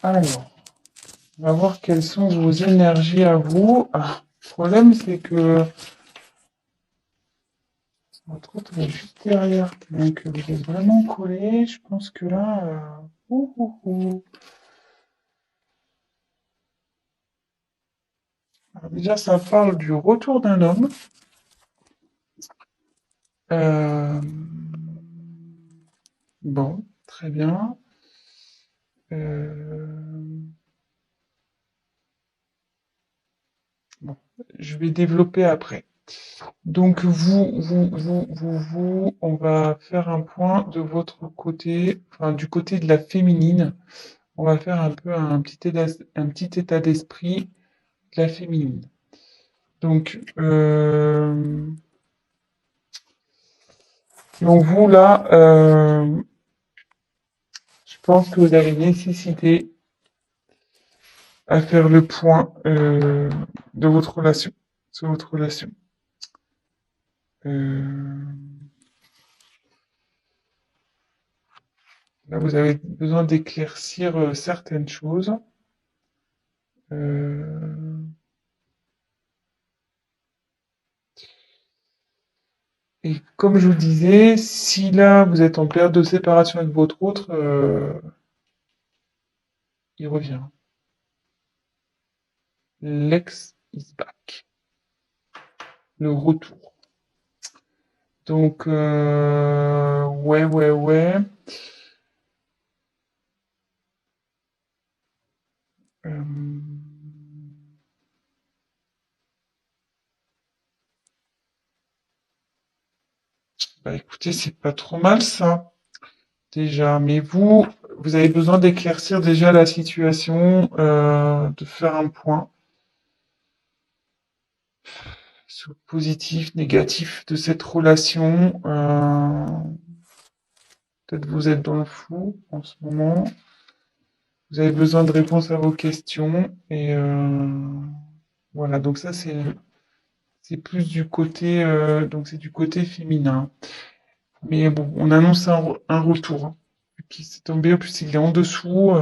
Alors, on va voir quelles sont vos énergies à vous. Ah, le problème, c'est que votre autre est juste derrière. Donc, vous êtes vraiment collés. Je pense que là... ouh, ouh, ouh. Alors, déjà, ça parle du retour d'un homme. Euh, Bon, très bien. Euh, Bon, je vais développer après. Donc on va faire un point de votre côté, enfin du côté de la féminine. On va faire un peu un petit état d'esprit de la féminine. Donc, donc vous là, je pense que vous avez nécessité à faire le point de votre relation, sur votre relation. Euh, Là, vous avez besoin d'éclaircir certaines choses. Euh, et comme je vous disais, si là vous êtes en période de séparation avec votre autre, il revient. L'ex is back. Le retour. Donc, ouais. Euh, Bah écoutez, c'est pas trop mal ça, déjà. Mais vous avez besoin d'éclaircir déjà la situation, de faire un point sur le positif, négatif de cette relation. Peut-être vous êtes dans le flou en ce moment. Vous avez besoin de réponses à vos questions. Et voilà, donc ça c'est plus du côté donc c'est du côté féminin. Mais bon, on annonce un retour, hein. Qui s'est tombé, en plus il est en dessous.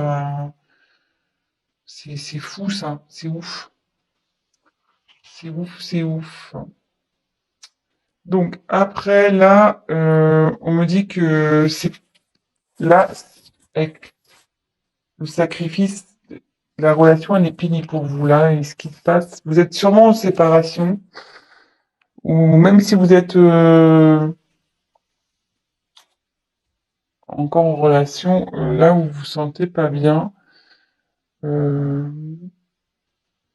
C'est fou ça, c'est ouf. C'est ouf. Donc après là, on me dit que c'est là avec le sacrifice, la relation elle est finie pour vous là. Et ce qui se passe, vous êtes sûrement en séparation ou même si vous êtes encore en relation, là où vous vous sentez pas bien, euh,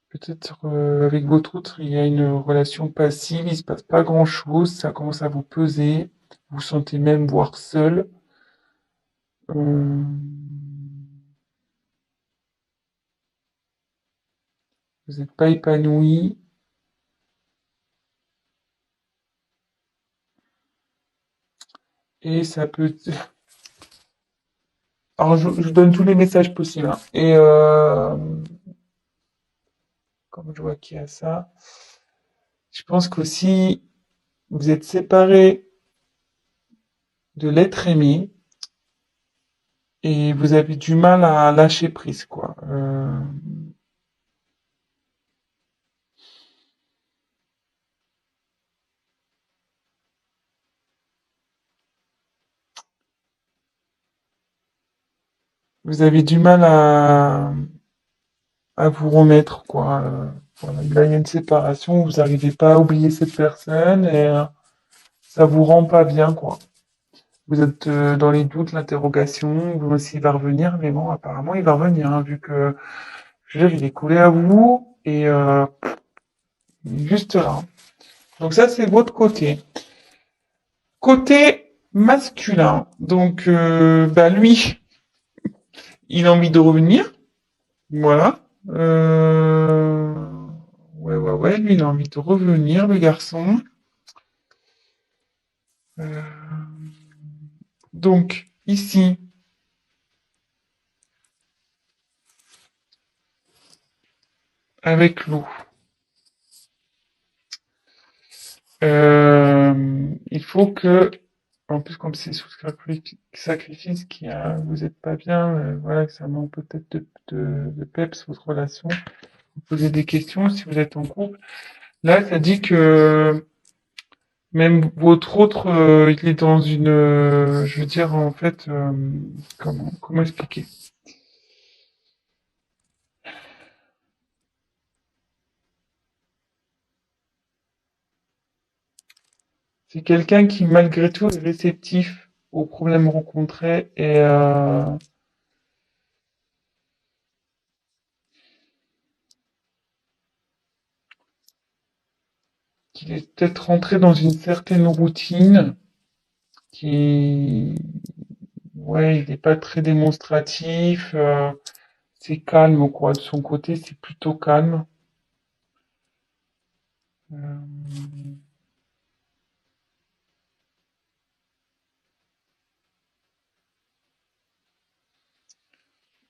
peut-être avec votre autre il y a une relation passive, il se passe pas grand-chose, ça commence à vous peser, vous vous sentez même voire seul. Euh, Vous n'êtes pas épanoui et ça peut. Alors je donne tous les messages possibles, hein. Et comme je vois qu'il y a ça, je pense qu'aussi vous êtes séparés de l'être aimé et vous avez du mal à lâcher prise, quoi. Vous avez du mal à vous remettre, quoi. Voilà. Là, il y a une séparation, vous n'arrivez pas à oublier cette personne et ça vous rend pas bien, quoi. Vous êtes dans les doutes, l'interrogation, vous s'il va revenir, mais bon, apparemment, il va revenir, hein, vu que, je veux dire, il est collé à vous et il est juste là. Donc ça, c'est votre côté. Côté masculin, donc, bah lui, il a envie de revenir, voilà. Euh, ouais, lui, il a envie de revenir, le garçon. Euh, donc, ici, avec l'eau, il faut que En plus, comme c'est sous sacrifice vous êtes pas bien, voilà, que ça manque peut-être de peps, votre relation. Vous posez des questions si vous êtes en couple. Là, ça dit que même votre autre, il est dans une, je veux dire, en fait, comment expliquer? C'est quelqu'un qui, malgré tout, est réceptif aux problèmes rencontrés et qu'il est peut-être rentré dans une certaine routine qui, ouais, il n'est pas très démonstratif, c'est calme, quoi. De son côté, c'est plutôt calme. Euh,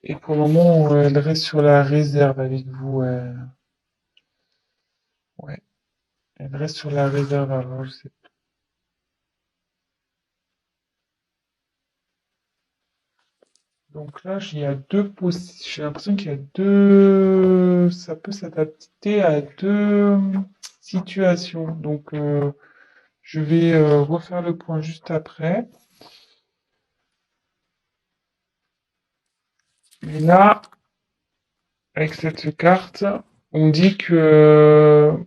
et pour le moment, elle reste sur la réserve avec vous. Ouais, elle reste sur la réserve. Alors, je sais. Donc là, j'ai l'impression qu'il y a deux, ça peut s'adapter à deux situations. Donc, je vais refaire le point juste après. Mais là, avec cette carte, on dit que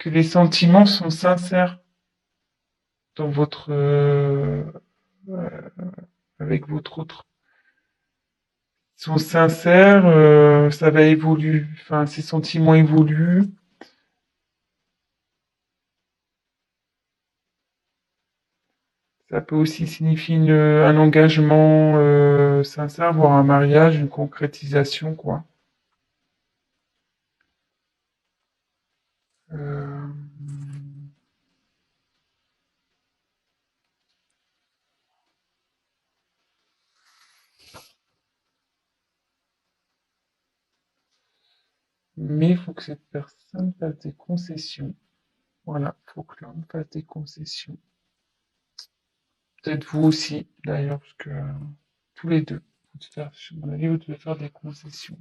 les sentiments sont sincères dans votre, avec votre autre. Ils sont sincères, ça va évoluer, enfin, ces sentiments évoluent. Ça peut aussi signifier un engagement sincère, voire un mariage, une concrétisation, quoi. Euh, mais il faut que cette personne fasse des concessions. Voilà, il faut que l'homme fasse des concessions. Peut-être vous aussi, d'ailleurs, parce que tous les deux, à mon avis, vous devez faire des concessions.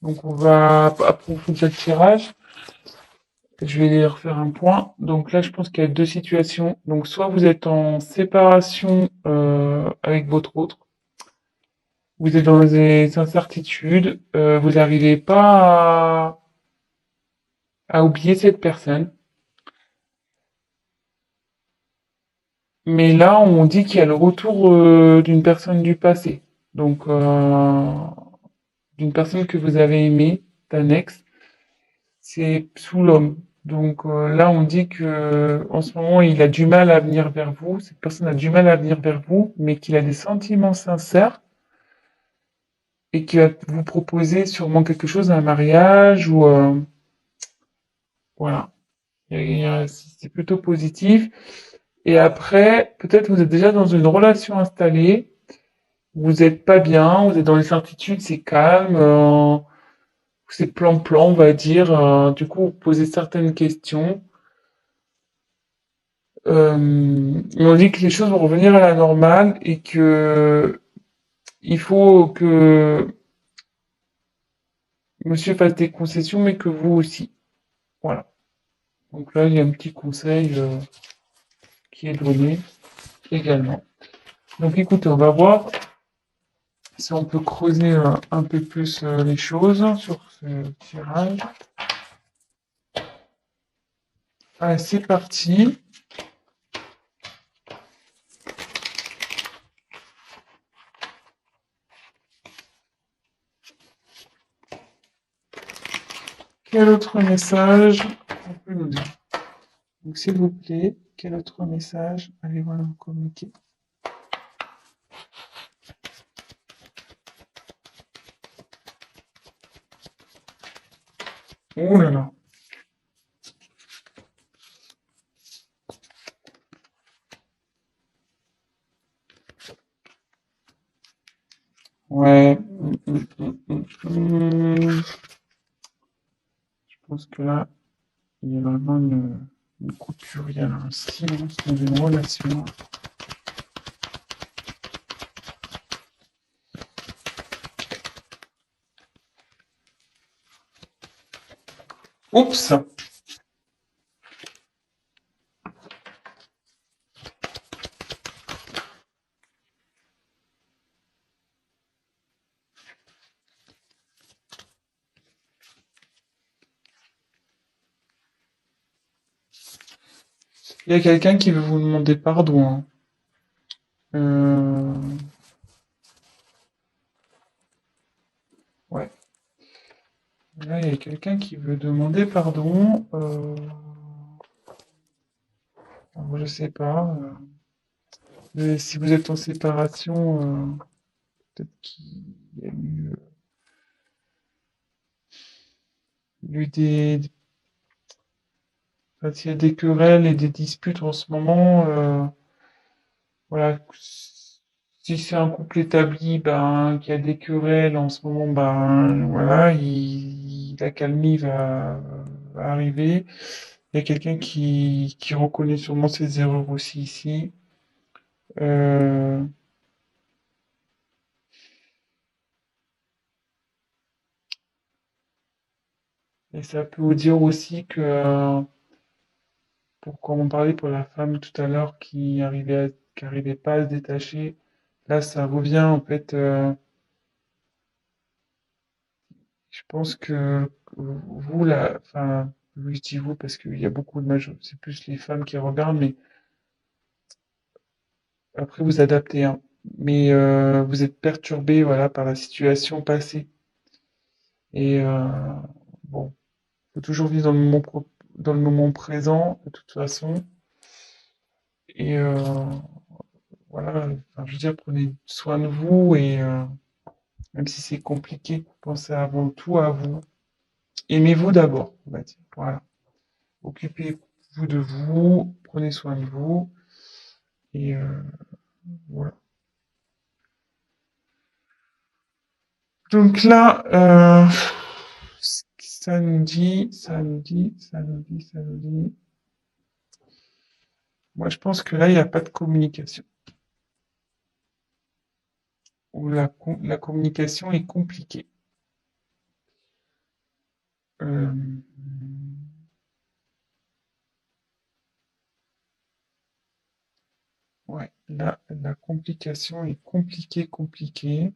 Donc on va approfondir le tirage. Je vais refaire un point. Donc là, je pense qu'il y a deux situations. Donc soit vous êtes en séparation avec votre autre, vous êtes dans des incertitudes, vous n'arrivez pas à oublier cette personne. Mais là, on dit qu'il y a le retour d'une personne du passé. Donc d'une personne que vous avez aimée, d'un ex. C'est sous l'homme. Donc là, on dit que en ce moment, il a du mal à venir vers vous. Cette personne a du mal à venir vers vous, mais qu'il a des sentiments sincères et qu'il va vous proposer sûrement quelque chose, un mariage ou voilà. C'est plutôt positif. Et après, peut-être vous êtes déjà dans une relation installée. Vous n'êtes pas bien, vous êtes dans les certitudes, c'est calme, c'est plan-plan, on va dire. Du coup, vous posez certaines questions. On dit que les choses vont revenir à la normale et que il faut que monsieur fasse des concessions, mais que vous aussi. Voilà. Donc là, il y a un petit conseil qui est donné également. Donc écoutez, on va voir si on peut creuser un peu plus les choses sur ce tirage. Allez, c'est parti. Quel autre message on peut nous dire? Donc s'il vous plaît, quel autre message allez-vous nous communiquer? Oh là là. Ouais. Je pense que là, Il y a vraiment une coupure, il y a un silence dans une relation. Oups! Il y a quelqu'un qui veut vous demander pardon, hein. Euh, ouais. Là, il y a quelqu'un qui veut demander pardon. Alors, je sais pas. Mais si vous êtes en séparation, peut-être qu'il y a eu enfin, s'il y a des querelles et des disputes en ce moment, voilà. Si c'est un couple établi, ben, qui a des querelles en ce moment, ben, voilà, la calmie va arriver. Il y a quelqu'un qui reconnaît sûrement ses erreurs aussi ici. Euh, et ça peut vous dire aussi que, comme on parlait pour la femme tout à l'heure qui arrivait pas à se détacher, là, ça revient, en fait, je pense que vous, là, enfin, oui, je dis vous parce qu'il y a beaucoup de c'est plus les femmes qui regardent, mais après vous adaptez, hein. Mais vous êtes perturbé, voilà, par la situation passée. Et bon, faut toujours vivre dans le moment présent, de toute façon. Et voilà, enfin, je veux dire, prenez soin de vous et même si c'est compliqué, pensez avant tout à vous. Aimez-vous d'abord, on va dire. Voilà. Occupez-vous de vous, prenez soin de vous. Et voilà. Donc là, ça nous dit. Moi, je pense que là, il n'y a pas de communication. Ou la communication est compliquée. Euh, ouais, là, la complication est compliquée.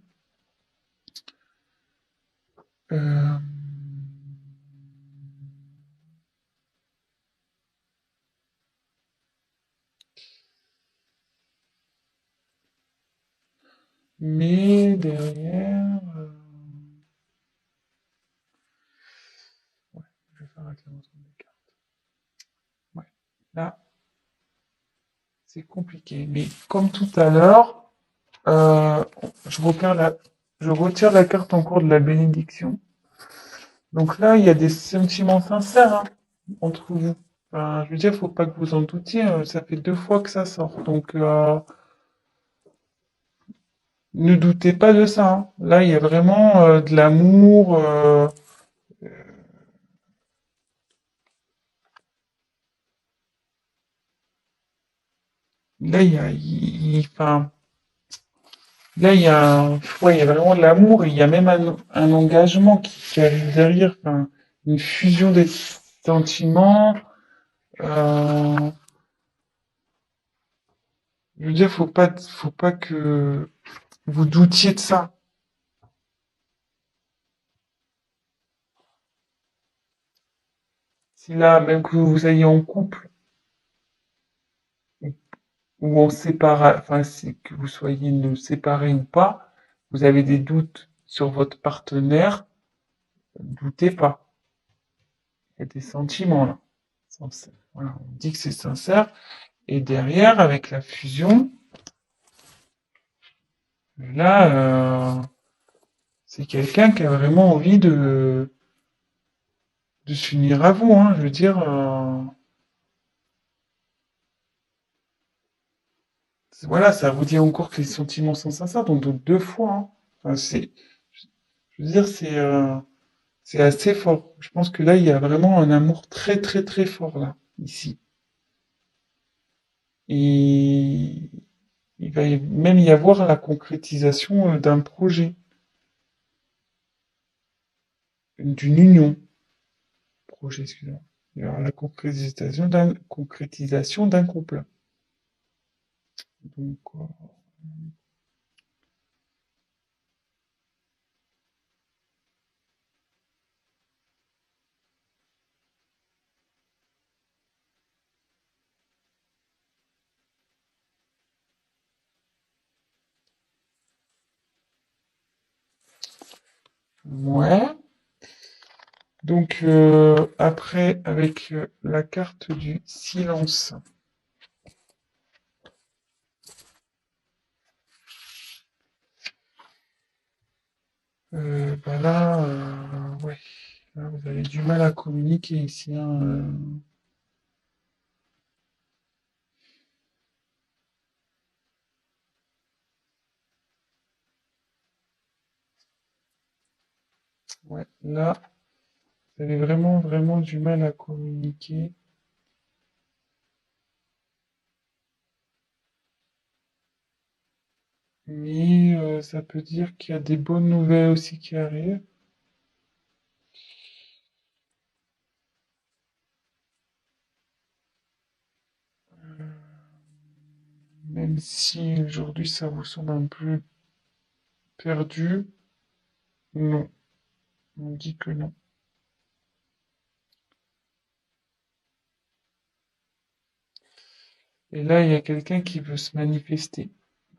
Euh, mais derrière, ouais, je vais faire réclamation des cartes. Ouais, là, c'est compliqué. Mais comme tout à l'heure, euh, je je retire la carte encore de la bénédiction. Donc là, il y a des sentiments sincères, hein, entre vous. Enfin, je veux dire, faut pas que vous en doutiez, ça fait 2 fois que ça sort. Donc, ne doutez pas de ça, hein. Là, il y a vraiment de l'amour. Là, enfin, là, ouais, il y a vraiment de l'amour et il y a même un engagement qui arrive derrière. Enfin, une fusion des sentiments. Euh, je veux dire, faut pas que vous doutiez de ça. Si là, même que vous soyez en couple ou en séparation, enfin, c'est que vous soyez séparés ou pas, vous avez des doutes sur votre partenaire, doutez pas. Il y a des sentiments là. Voilà, on dit que c'est sincère. Et derrière, avec la fusion, là, c'est quelqu'un qui a vraiment envie de s'unir à vous, hein. Je veux dire, voilà, ça vous dit encore que les sentiments sont sincères, donc de 2 fois, hein. Enfin, je veux dire, C'est assez fort. Je pense que là, il y a vraiment un amour très très très fort là, ici. Et il va même y avoir la concrétisation d'un projet, d'une union. Projet, excusez-moi. Il y aura la concrétisation d'un couple. Donc, ouais. Donc, après, avec la carte du silence, bah là, ouais, là, vous avez du mal à communiquer ici, hein, ouais, là, vous avez vraiment, vraiment du mal à communiquer. Mais ça peut dire qu'il y a des bonnes nouvelles aussi qui arrivent. Même si aujourd'hui ça vous semble un peu perdu, non, on dit que non. Et là, il y a quelqu'un qui veut se manifester,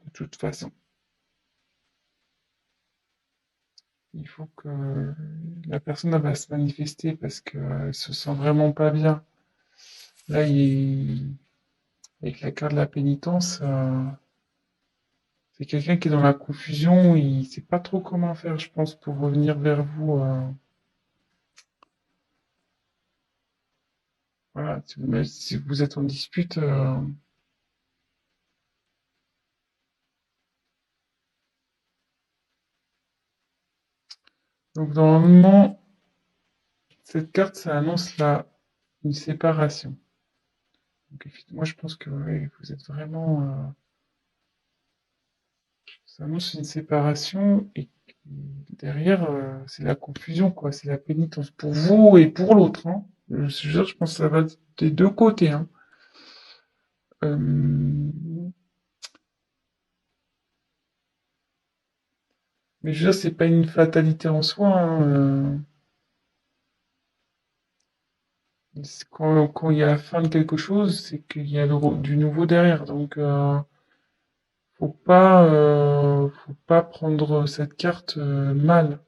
de toute façon. Il faut que la personne elle va se manifester parce qu'elle se sent vraiment pas bien. Là, avec la carte de la pénitence, c'est quelqu'un qui est dans la confusion, il sait pas trop comment faire, je pense, pour revenir vers vous. Voilà, si vous êtes en dispute, donc normalement, cette carte, ça annonce une séparation. Donc, moi, je pense que ouais, vous êtes vraiment, ça annonce une séparation et derrière, c'est la confusion, quoi. C'est la pénitence pour vous et pour l'autre, hein. Je pense que ça va des deux côtés, hein. Euh, mais je veux dire, c'est pas une fatalité en soi, hein. Quand il y a la fin de quelque chose, c'est qu'il y a du nouveau derrière. Donc, faut pas prendre cette carte mal.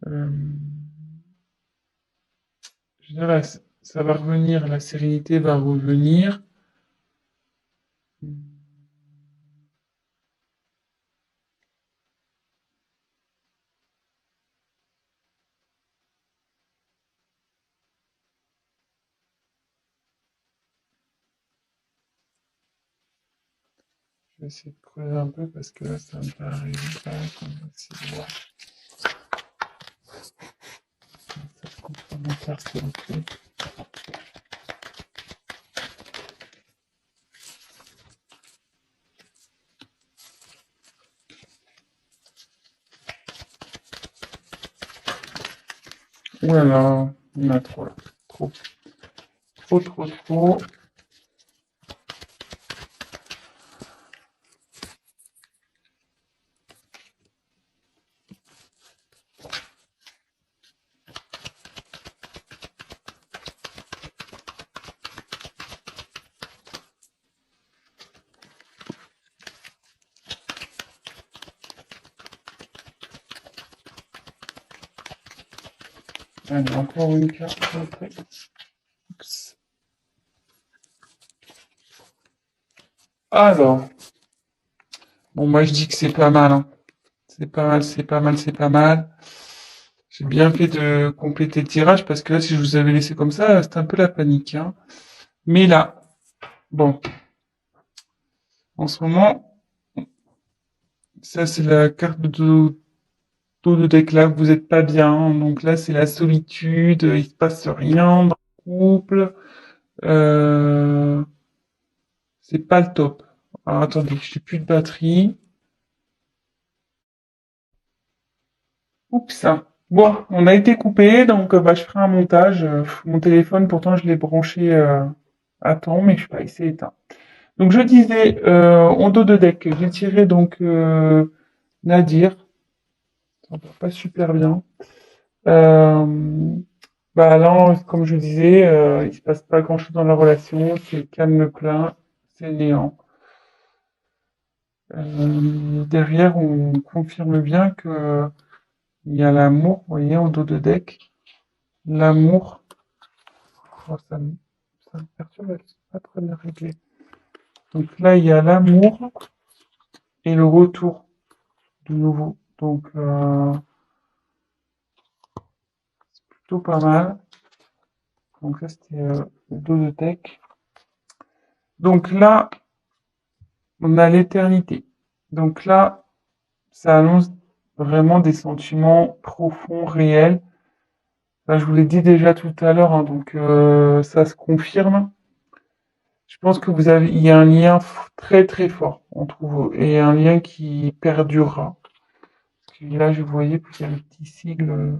Euh, je veux dire, ça va revenir, la sérénité va revenir. Je vais essayer de creuser un peu parce que là, ça me paraît pas. On va essayer de voir ça complémentaire, s'il vous plaît. Ouh là là, il y en a trop là. Trop, trop, trop, trop. Allez, encore une carte après. Oups. Alors, bon, moi je dis que c'est pas mal, hein. C'est pas mal, c'est pas mal, c'est pas mal. J'ai bien fait de compléter le tirage parce que là, si je vous avais laissé comme ça, c'était un peu la panique, hein. Mais là, bon, en ce moment, ça c'est la carte dos de deck là, vous êtes pas bien. Donc là, c'est la solitude, il se passe rien dans le couple. Euh, c'est pas le top. Alors, attendez, j'ai plus de batterie. Oups. Bon, on a été coupé, donc bah, je ferai un montage. Mon téléphone, pourtant, je l'ai branché à temps, mais je sais pas, il s'est éteint. Donc je disais, en dos de deck, j'ai tiré donc Nadir. Ça va pas super bien. Euh, Bah là, comme je disais, il se passe pas grand-chose dans la relation, c'est calme plein, c'est néant. Derrière, on confirme bien que il y a l'amour, vous voyez, en dos de deck. L'amour, oh, ça me perturbe, c'est pas très bien réglé. Donc là, il y a l'amour et le retour de nouveau. Donc, plutôt pas mal. Donc ça, c'était le dos de deck. Donc là, on a l'éternité. Donc là, ça annonce vraiment des sentiments profonds, réels. Là, je vous l'ai dit déjà tout à l'heure, hein, donc ça se confirme. Je pense que il y a un lien très très fort entre vous et un lien qui perdurera. Parce que là, je voyais qu'il y a le petit sigle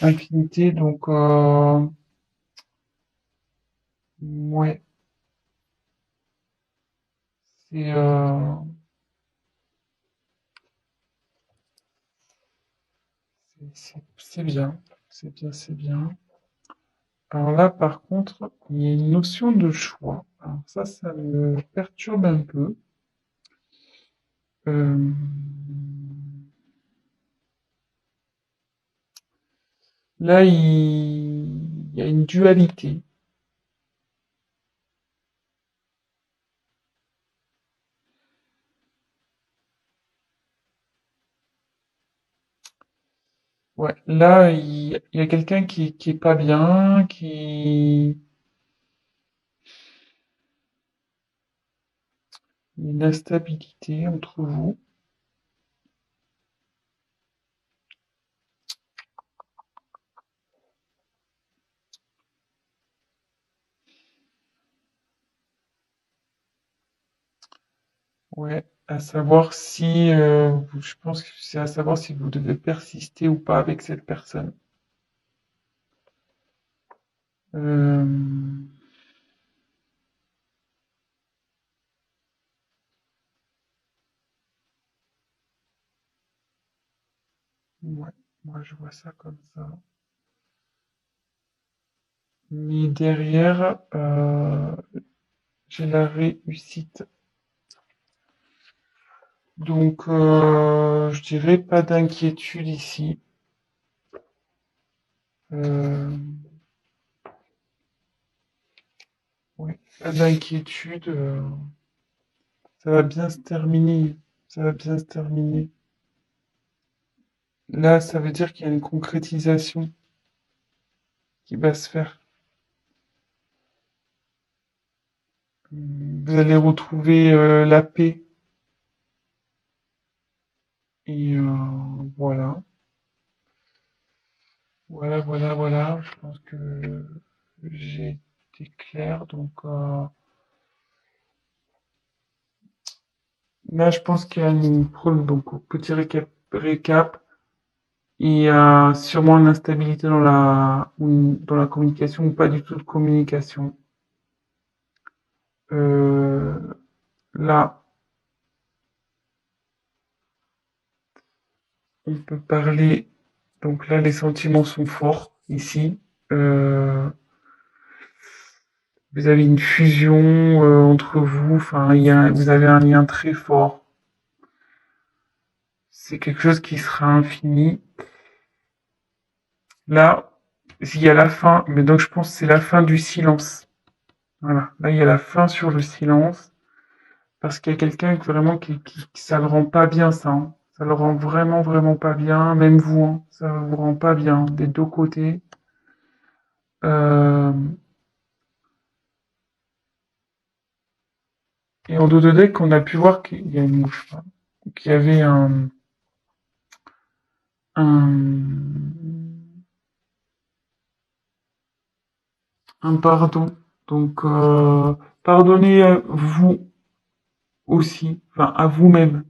infinité, donc ouais, c'est c'est bien, c'est bien, c'est bien. Alors là, par contre, il y a une notion de choix. Alors ça me perturbe un peu. Euh, Là, il y a une dualité. Ouais, là, il y a quelqu'un qui est pas bien, une instabilité entre vous. Ouais, à savoir si, je pense que c'est à savoir si vous devez persister ou pas avec cette personne. Euh, ouais, moi je vois ça comme ça. Mais derrière, j'ai la réussite. Donc, je dirais pas d'inquiétude ici. Euh, ouais, pas d'inquiétude. Ça va bien se terminer. Ça va bien se terminer. Là, ça veut dire qu'il y a une concrétisation qui va se faire. Vous allez retrouver la paix. Et voilà. Voilà, voilà, voilà. Je pense que j'ai été clair. Donc là, je pense qu'il y a une problème. Donc, au petit récap. Il y a sûrement une instabilité dans la communication ou pas du tout de communication. Euh, Là, on peut parler. Donc là, les sentiments sont forts ici. Euh, Vous avez une fusion entre vous. Enfin, vous avez un lien très fort. C'est quelque chose qui sera infini. Là, il y a la fin. Mais donc, je pense que c'est la fin du silence. Voilà. Là, il y a la fin sur le silence. Parce qu'il y a quelqu'un vraiment ça le rend pas bien, ça. Hein. Ça le rend vraiment, vraiment pas bien. Même vous, hein, ça vous rend pas bien des deux côtés. Euh, et en dos de deck, on a pu voir qu'il y a qu'il y avait un pardon. Donc, pardonnez vous aussi, enfin à vous-même,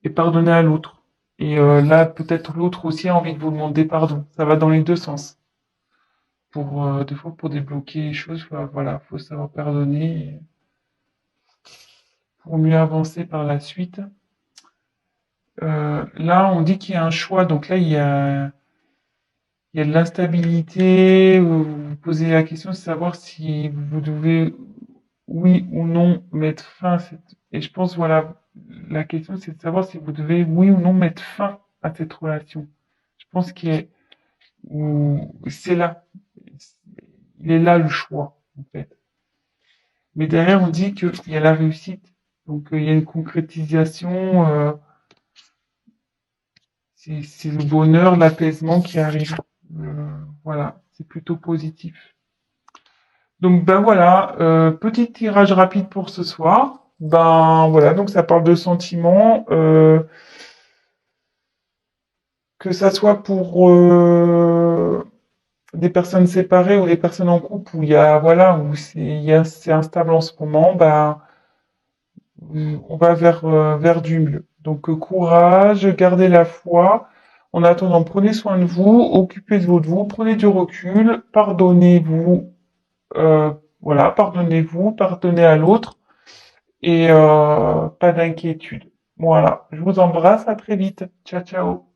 et pardonnez à l'autre. Et là, peut-être l'autre aussi a envie de vous demander pardon. Ça va dans les deux sens. Pour des fois, pour débloquer les choses, voilà, faut savoir pardonner pour mieux avancer par la suite. Là, on dit qu'il y a un choix. Donc là, il y a de l'instabilité. Vous vous posez la question de savoir si vous devez, oui ou non, mettre fin à cette... Et je pense, voilà, la question, c'est de savoir si vous devez, oui ou non, mettre fin à cette relation. Je pense qu'il est, c'est là. Il est là le choix, en fait. Mais derrière, on dit qu'il y a la réussite. Donc, il y a une concrétisation. C'est le bonheur, l'apaisement qui arrive. Voilà, c'est plutôt positif. Donc ben voilà, petit tirage rapide pour ce soir. Ben voilà, donc ça parle de sentiments, que ça soit pour des personnes séparées ou des personnes en couple où il y a voilà où c'est instable en ce moment, ben on va vers du mieux. Donc courage, gardez la foi. En attendant, prenez soin de vous, occupez de vous, prenez du recul, pardonnez-vous, voilà, pardonnez-vous, pardonnez à l'autre et pas d'inquiétude. Voilà, je vous embrasse, à très vite. Ciao, ciao.